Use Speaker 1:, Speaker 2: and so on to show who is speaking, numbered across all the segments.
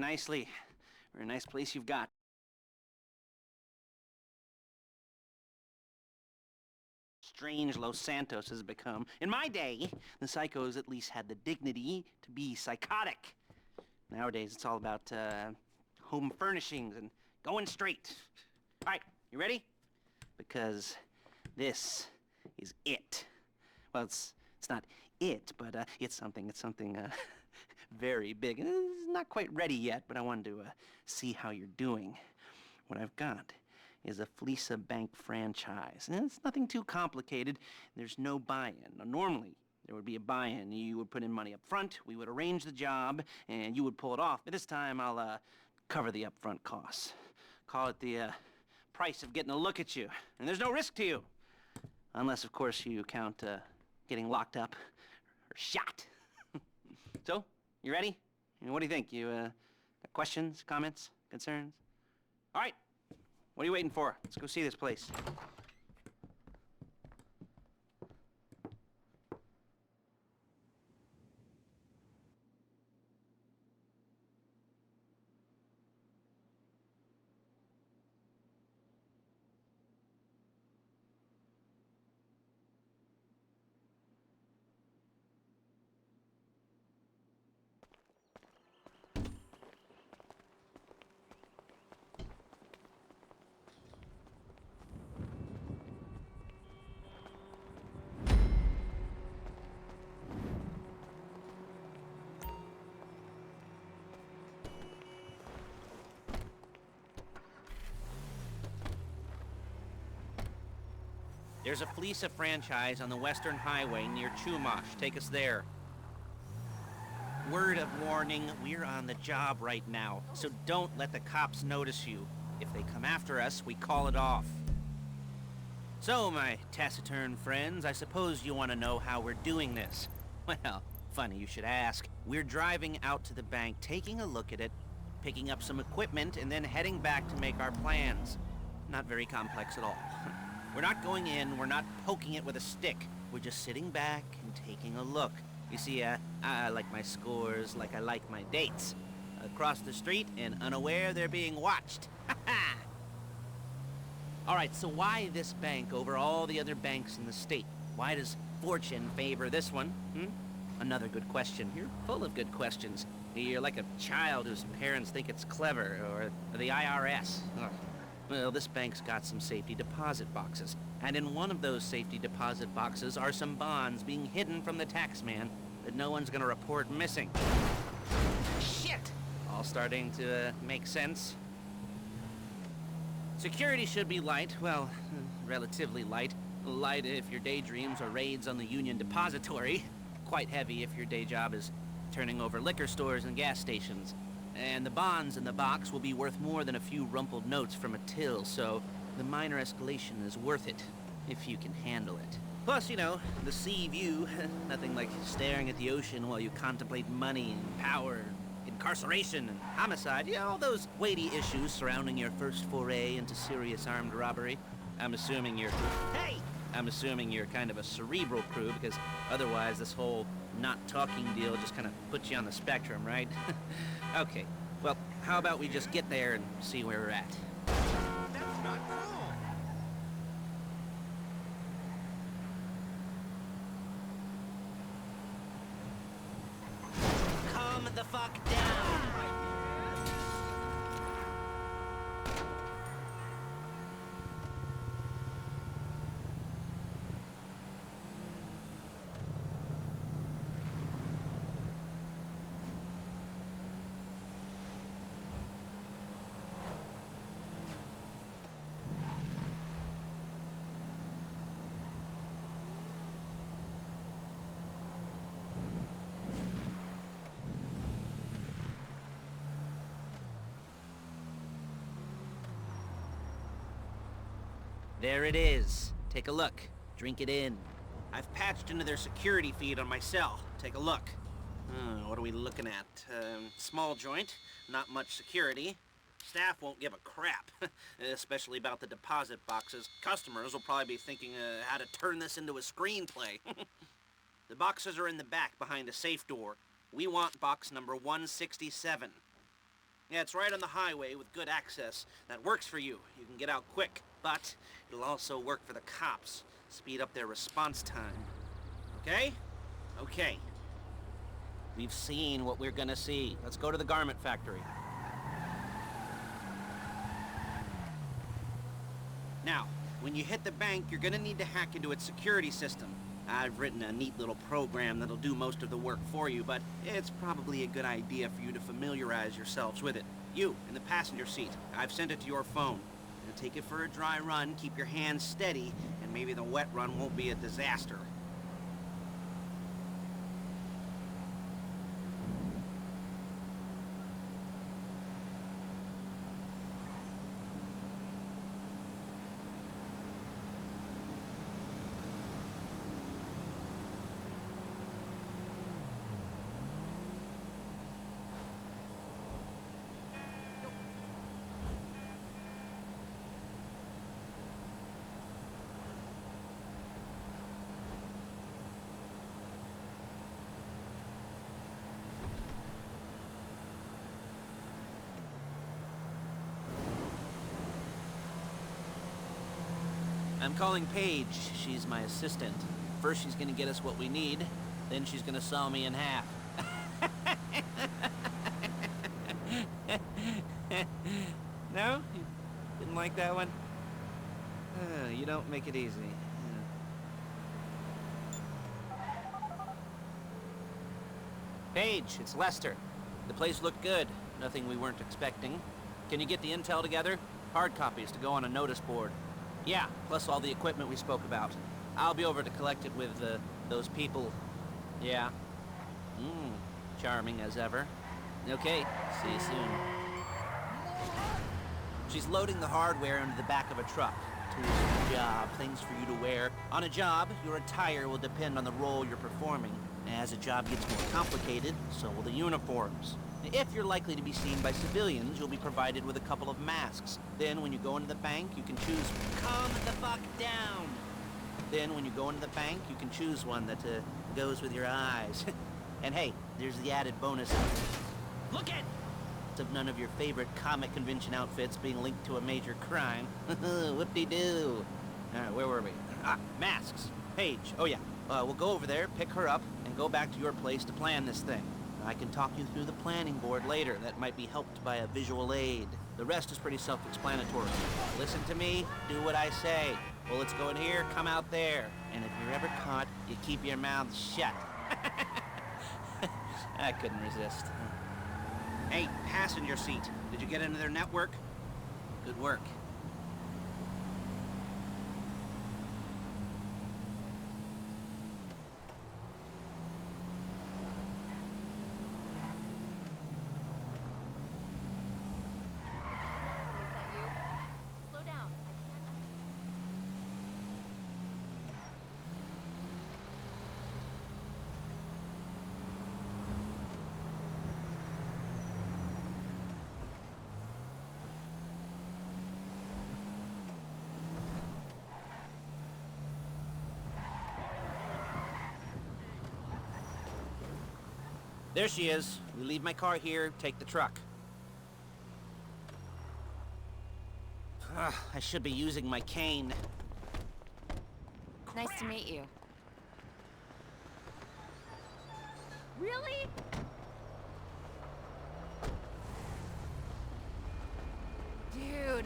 Speaker 1: nicely. Very nice place you've got. Strange Los Santos has become. In my day, the psychos at least had the dignity to be psychotic. Nowadays, it's all about home furnishings and going straight. All right, you ready? Because this is it. Well, it's not it, but it's something very big. And it's not quite ready yet, but I wanted to see how you're doing. What I've got is a Fleece Bank franchise. And it's nothing too complicated. There's no buy-in. Now, normally, there would be a buy-in. You would put in money up front, we would arrange the job, and you would pull it off. But this time, I'll cover the upfront costs. Call it the price of getting a look at you. And there's no risk to you. Unless, of course, you count getting locked up or shot. So, you ready? What do you think? You got questions, comments, concerns? All right. What are you waiting for? Let's go see this place. There's a Fleece franchise on the Western Highway near Chumash. Take us there. Word of warning, we're on the job right now, so don't let the cops notice you. If they come after us, we call it off. So, my taciturn friends, I suppose you want to know how we're doing this. Well, funny you should ask. We're driving out to the bank, taking a look at it, picking up some equipment, and then heading back to make our plans. Not very complex at all. We're not going in, we're not poking it with a stick. We're just sitting back and taking a look. You see, I like my scores like I like my dates. Across the street and unaware they're being watched. Ha-ha! All right, so why this bank over all the other banks in the state? Why does fortune favor this one? Another good question. You're full of good questions. You're like a child whose parents think it's clever, or the IRS. Ugh. Well, this bank's got some safety deposit boxes. And in one of those safety deposit boxes are some bonds being hidden from the tax man that no one's gonna report missing. Shit! All starting to make sense. Security should be light. Well, relatively light. Light if your daydreams are raids on the Union Depository. Quite heavy if your day job is turning over liquor stores and gas stations. And the bonds in the box will be worth more than a few rumpled notes from a till, so the minor escalation is worth it, if you can handle it. Plus, you know, the sea view, nothing like staring at the ocean while you contemplate money and power, incarceration and homicide, you know, all those weighty issues surrounding your first foray into serious armed robbery. I'm assuming you're kind of a cerebral crew, because otherwise this whole not talking deal just kind of puts you on the spectrum, right? Okay, well, how about we just get there and see where we're at?
Speaker 2: That's not cool.
Speaker 1: Calm the fuck down! There it is. Take a look. Drink it in. I've patched into their security feed on my cell. Take a look. What are we looking at? Small joint, not much security. Staff won't give a crap, especially about the deposit boxes. Customers will probably be thinking how to turn this into a screenplay. The boxes are in the back behind a safe door. We want box number 167. Yeah, it's right on the highway with good access. That works for you. You can get out quick. But it'll also work for the cops. Speed up their response time. Okay? Okay. We've seen what we're gonna see. Let's go to the garment factory. Now, when you hit the bank, you're gonna need to hack into its security system. I've written a neat little program that'll do most of the work for you, but it's probably a good idea for you to familiarize yourselves with it. You, in the passenger seat. I've sent it to your phone. Now take it for a dry run, keep your hands steady, and maybe the wet run won't be a disaster. I'm calling Paige. She's my assistant. First she's gonna get us what we need, then she's gonna saw me in half. No? You didn't like that one? You don't make it easy. Paige, it's Lester. The place looked good. Nothing we weren't expecting. Can you get the intel together? Hard copies to go on a notice board. Yeah, plus all the equipment we spoke about. I'll be over to collect it with, those people. Yeah. Charming as ever. Okay, see you soon. She's loading the hardware into the back of a truck. Tools for the job, things for you to wear. On a job, your attire will depend on the role you're performing. As a job gets more complicated, so will the uniforms. If you're likely to be seen by civilians, you'll be provided with a couple of masks. Then when you go into the bank, you can choose... Calm the fuck down! Then when you go into the bank, you can choose one that goes with your eyes. And hey, there's the added bonus outfit. Look at! Of none of your favorite comic convention outfits being linked to a major crime. Whoop-de-doo. Alright, where were we? Masks. Paige. Oh yeah. We'll go over there, pick her up, and go back to your place to plan this thing. I can talk you through the planning board later. That might be helped by a visual aid. The rest is pretty self-explanatory. Listen to me, do what I say. Bullets go in here, come out there. And if you're ever caught, you keep your mouth shut. I couldn't resist. Hey, passenger seat. Did you get into their network? Good work. There she is. We leave my car here, take the truck. I should be using my cane.
Speaker 3: Nice to meet you. Really? Dude.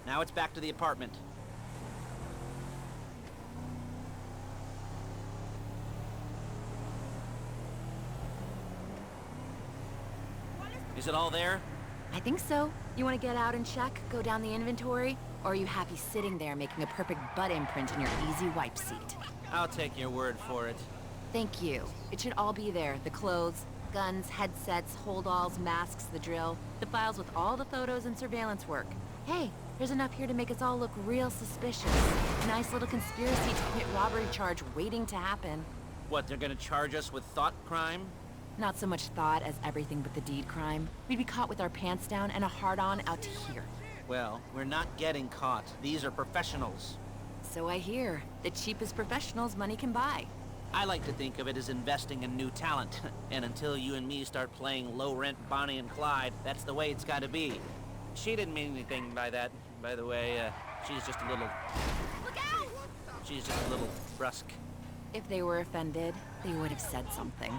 Speaker 1: Now it's back to the apartment. Is it all there?
Speaker 3: I think so. You want to get out and check, go down the inventory? Or are you happy sitting there making a perfect butt imprint in your easy wipe seat?
Speaker 1: I'll take your word for it.
Speaker 3: Thank you. It should all be there. The clothes, guns, headsets, holdalls, masks, the drill. The files with all the photos and surveillance work. Hey, there's enough here to make us all look real suspicious. Nice little conspiracy to commit robbery charge waiting to happen.
Speaker 1: What, they're gonna charge us with thought crime?
Speaker 3: Not so much thought as everything but the deed crime. We'd be caught with our pants down and a hard-on out to here.
Speaker 1: Well, we're not getting caught. These are professionals.
Speaker 3: So I hear. The cheapest professionals money can buy.
Speaker 1: I like to think of it as investing in new talent. And until you and me start playing low-rent Bonnie and Clyde, that's the way it's gotta be. She didn't mean anything by that, by the way. She's just a little...
Speaker 3: Look out!
Speaker 1: She's just a little brusque.
Speaker 3: If they were offended, they would have said something.